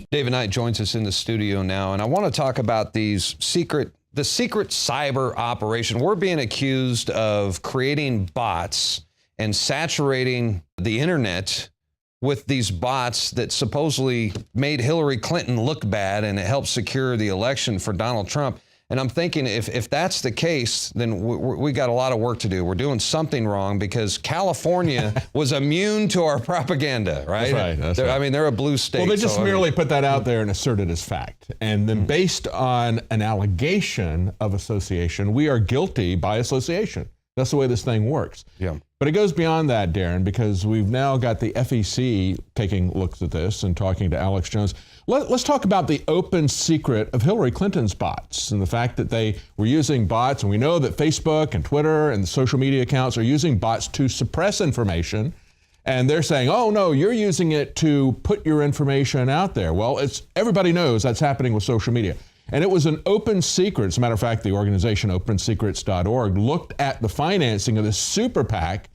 David Knight joins us in the studio now, and I want to talk about the secret cyber operation. We're being accused of creating bots and saturating the internet with these bots that supposedly made Hillary Clinton look bad, and it helped secure the election for Donald Trump. And I'm thinking, if that's the case, then we got a lot of work to do. We're doing something wrong, because California was immune to our propaganda, right? That's right. I mean, they're a blue state. Well, they just merely put that out there and assert it as fact. And then based on an allegation of association, we are guilty by association. That's the way this thing works. Yeah. But it goes beyond that, Darren, because we've now got the FEC taking looks at this and talking to Alex Jones. Let's talk about the open secret of Hillary Clinton's bots and the fact that they were using bots. And we know that Facebook and Twitter and the social media accounts are using bots to suppress information. And they're saying, oh, no, you're using it to put your information out there. Well, everybody knows that's happening with social media. And it was an open secret. As a matter of fact, the organization OpenSecrets.org looked at the financing of this super PAC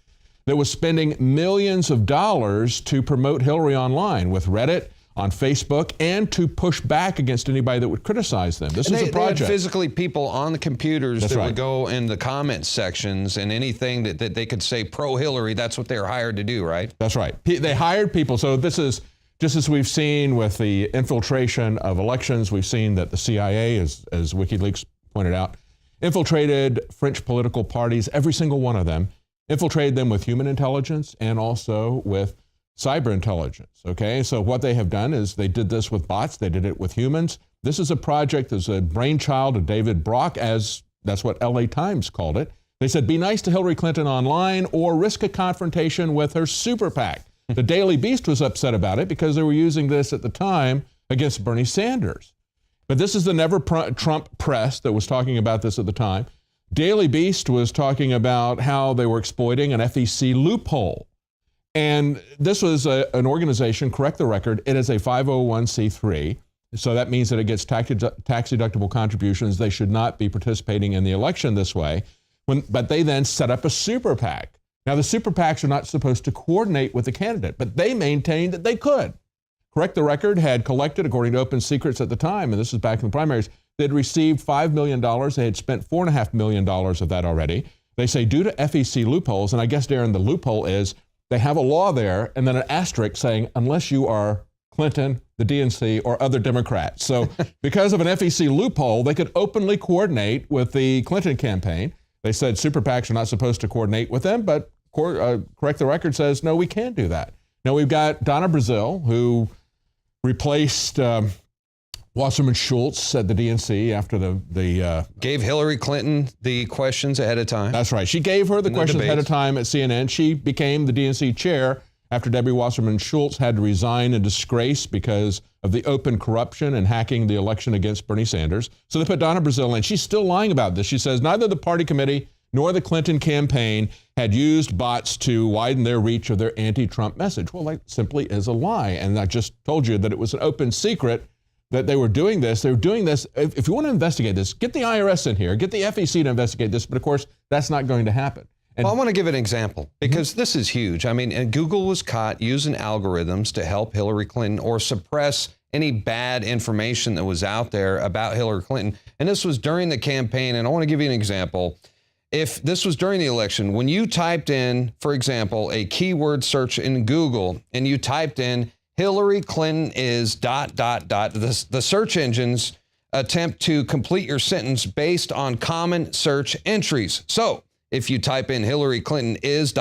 that was spending millions of dollars to promote Hillary online with Reddit, on Facebook, and to push back against anybody that would criticize them. This was a project. They had physically people on the computers that would go in the comment sections, and anything that they could say pro-Hillary, that's what they were hired to do, right? That's right. They hired people. So this is just as we've seen with the infiltration of elections. We've seen that the CIA, as WikiLeaks pointed out, infiltrated French political parties, every single one of them, infiltrated them with human intelligence and also with cyber intelligence, okay? So what they have done is they did this with bots, they did it with humans. This is a project that's a brainchild of David Brock, as that's what LA Times called it. They said, be nice to Hillary Clinton online or risk a confrontation with her super PAC. The Daily Beast was upset about it because they were using this at the time against Bernie Sanders. But this is the Never Trump press that was talking about this at the time. Daily Beast was talking about how they were exploiting an FEC loophole. And this was an organization, correct the record, it is a 501c3. So that means that it gets tax-deductible contributions. They should not be participating in the election this way. But they then set up a super PAC. Now, the super PACs are not supposed to coordinate with the candidate, but they maintained that they could. Correct the Record had collected, according to Open Secrets at the time, and this is back in the primaries, they'd received $5 million. They had spent $4.5 million of that already. They say due to FEC loopholes, and I guess, Darren, the loophole is they have a law there and then an asterisk saying, unless you are Clinton, the DNC, or other Democrats. So because of an FEC loophole, they could openly coordinate with the Clinton campaign. They said super PACs are not supposed to coordinate with them, but Correct the Record says, no, we can't do that. Now, we've got Donna Brazile, who replaced Wasserman Schultz at the DNC after the gave Hillary Clinton the questions ahead of time. That's right. She gave her the questions ahead of time at CNN. She became the DNC chair after Debbie Wasserman Schultz had to resign in disgrace because of the open corruption and hacking the election against Bernie Sanders. So they put Donna Brazile in. She's still lying about this. She says neither the party committee nor the Clinton campaign had used bots to widen their reach of their anti-Trump message. Well, that simply is a lie. And I just told you that it was an open secret that they were doing this. They were doing this. If you want to investigate this, get the IRS in here, get the FEC to investigate this. But of course, that's not going to happen. And well, I want to give an example because this is huge. I mean, and Google was caught using algorithms to help Hillary Clinton or suppress any bad information that was out there about Hillary Clinton. And this was during the campaign. And I want to give you an example. If this was during the election, when you typed in, for example, a keyword search in Google and you typed in Hillary Clinton is ... the search engines attempt to complete your sentence based on common search entries. So if you type in Hillary Clinton is ...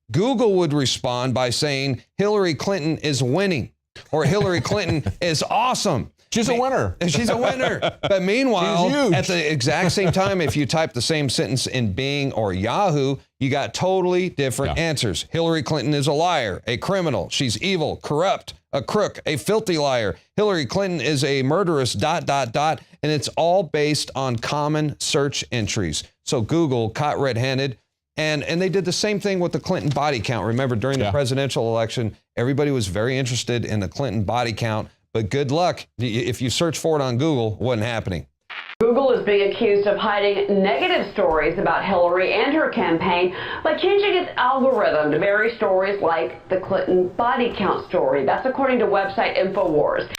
Google would respond by saying Hillary Clinton is winning or Hillary Clinton is awesome. She's a winner. She's a winner. But meanwhile, at the exact same time, if you type the same sentence in Bing or Yahoo, you got totally different answers. Hillary Clinton is a liar, a criminal. She's evil, corrupt, a crook, a filthy liar. Hillary Clinton is a murderous ... And it's all based on common search entries. So Google caught red-handed. And they did the same thing with the Clinton body count. Remember, during the presidential election, everybody was very interested in the Clinton body count. But good luck. If you search for it on Google, it wasn't happening. Google is being accused of hiding negative stories about Hillary and her campaign by changing its algorithm to bury stories like the Clinton body count story. That's according to website InfoWars.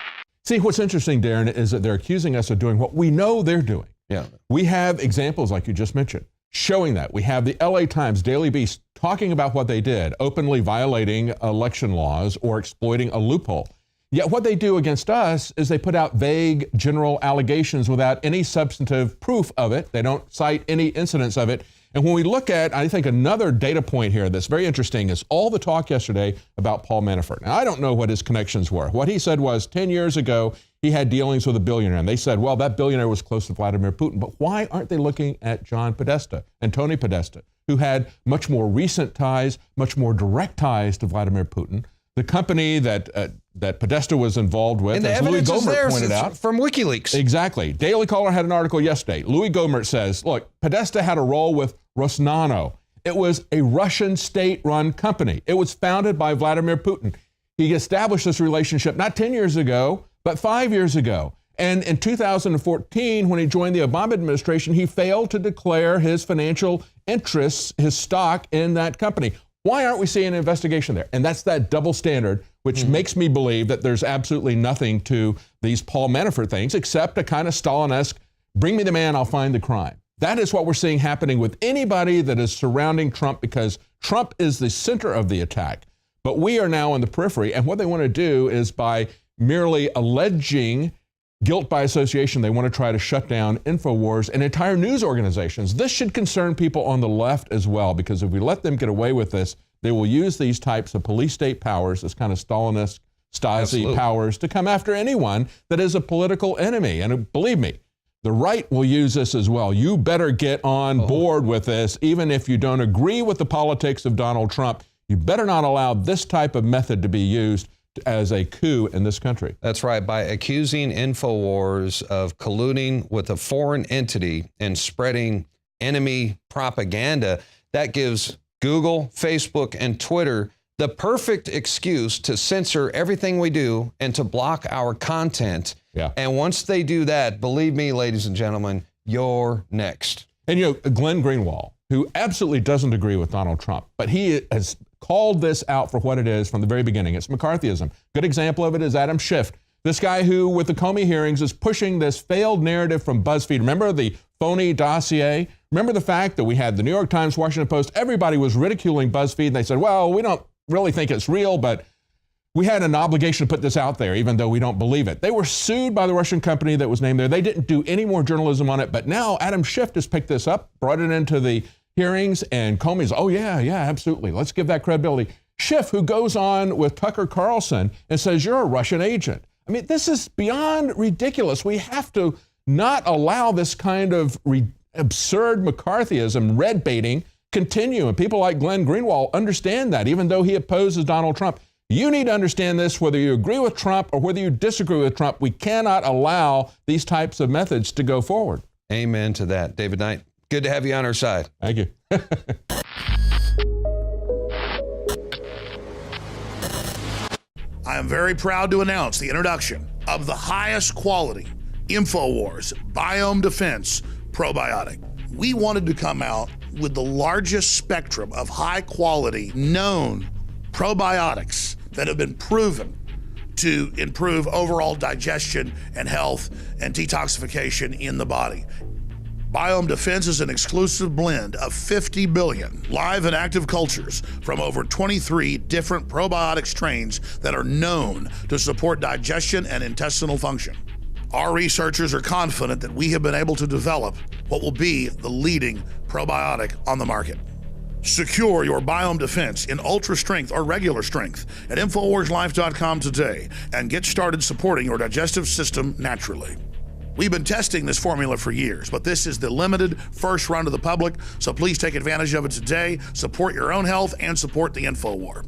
See, what's interesting, Darren, is that they're accusing us of doing what we know they're doing. Yeah. We have examples, like you just mentioned, showing that. We have the LA Times, Daily Beast, talking about what they did, openly violating election laws or exploiting a loophole. Yet what they do against us is they put out vague general allegations without any substantive proof of it. They don't cite any incidents of it. And when we look at, I think another data point here that's very interesting is all the talk yesterday about Paul Manafort. Now, I don't know what his connections were. What he said was 10 years ago, he had dealings with a billionaire. And they said, well, that billionaire was close to Vladimir Putin. But why aren't they looking at John Podesta and Tony Podesta, who had much more recent ties, much more direct ties to Vladimir Putin? The company that Podesta was involved with, And the as Louis evidence is Gohmert there pointed out. from WikiLeaks. Exactly. Daily Caller had an article yesterday. Louis Gohmert says, look, Podesta had a role with Rosnano. It was a Russian state-run company. It was founded by Vladimir Putin. He established this relationship not 10 years ago, but 5 years ago. And in 2014, when he joined the Obama administration, he failed to declare his financial interests, his stock in that company. Why aren't we seeing an investigation there? And that's that double standard, which makes me believe that there's absolutely nothing to these Paul Manafort things except a kind of Stalin-esque, bring me the man, I'll find the crime. That is what we're seeing happening with anybody that is surrounding Trump, because Trump is the center of the attack. But we are now in the periphery, and what they want to do is by merely alleging guilt by association, they want to try to shut down InfoWars and entire news organizations. This should concern people on the left as well, because if we let them get away with this, they will use these types of police state powers, this kind of Stalinist Stasi powers, to come after anyone that is a political enemy. And believe me, the right will use this as well. You better get on board with this, even if you don't agree with the politics of Donald Trump. You better not allow this type of method to be used as a coup in this country. That's right. By accusing InfoWars of colluding with a foreign entity and spreading enemy propaganda, that gives Google, Facebook, and Twitter the perfect excuse to censor everything we do and to block our content. Yeah. And once they do that, believe me, ladies and gentlemen, you're next. And Glenn Greenwald, who absolutely doesn't agree with Donald Trump, but he has called this out for what it is from the very beginning. It's McCarthyism. Good example of it is Adam Schiff, this guy who, with the Comey hearings, is pushing this failed narrative from BuzzFeed. Remember the phony dossier? Remember the fact that we had the New York Times, Washington Post, everybody was ridiculing BuzzFeed, and they said, well, we don't really think it's real, but we had an obligation to put this out there, even though we don't believe it. They were sued by the Russian company that was named there. They didn't do any more journalism on it, but now Adam Schiff has picked this up, brought it into the hearings, and Comey's, oh yeah, absolutely, let's give that credibility. Schiff, who goes on with Tucker Carlson and says, you're a Russian agent. I mean, this is beyond ridiculous. We have to not allow this kind of absurd McCarthyism, red baiting, continue. And people like Glenn Greenwald understand that, even though he opposes Donald Trump. You need to understand this, whether you agree with Trump or whether you disagree with Trump. We cannot allow these types of methods to go forward. Amen to that. David Knight, good to have you on our side. Thank you. I am very proud to announce the introduction of the highest quality InfoWars Biome Defense Probiotic. We wanted to come out with the largest spectrum of high quality known probiotics that have been proven to improve overall digestion and health and detoxification in the body. Biome Defense is an exclusive blend of 50 billion live and active cultures from over 23 different probiotic strains that are known to support digestion and intestinal function. Our researchers are confident that we have been able to develop what will be the leading probiotic on the market. Secure your Biome Defense in ultra strength or regular strength at InfoWarsLife.com today and get started supporting your digestive system naturally. We've been testing this formula for years, but this is the limited first run to the public, so please take advantage of it today. Support your own health and support the InfoWar.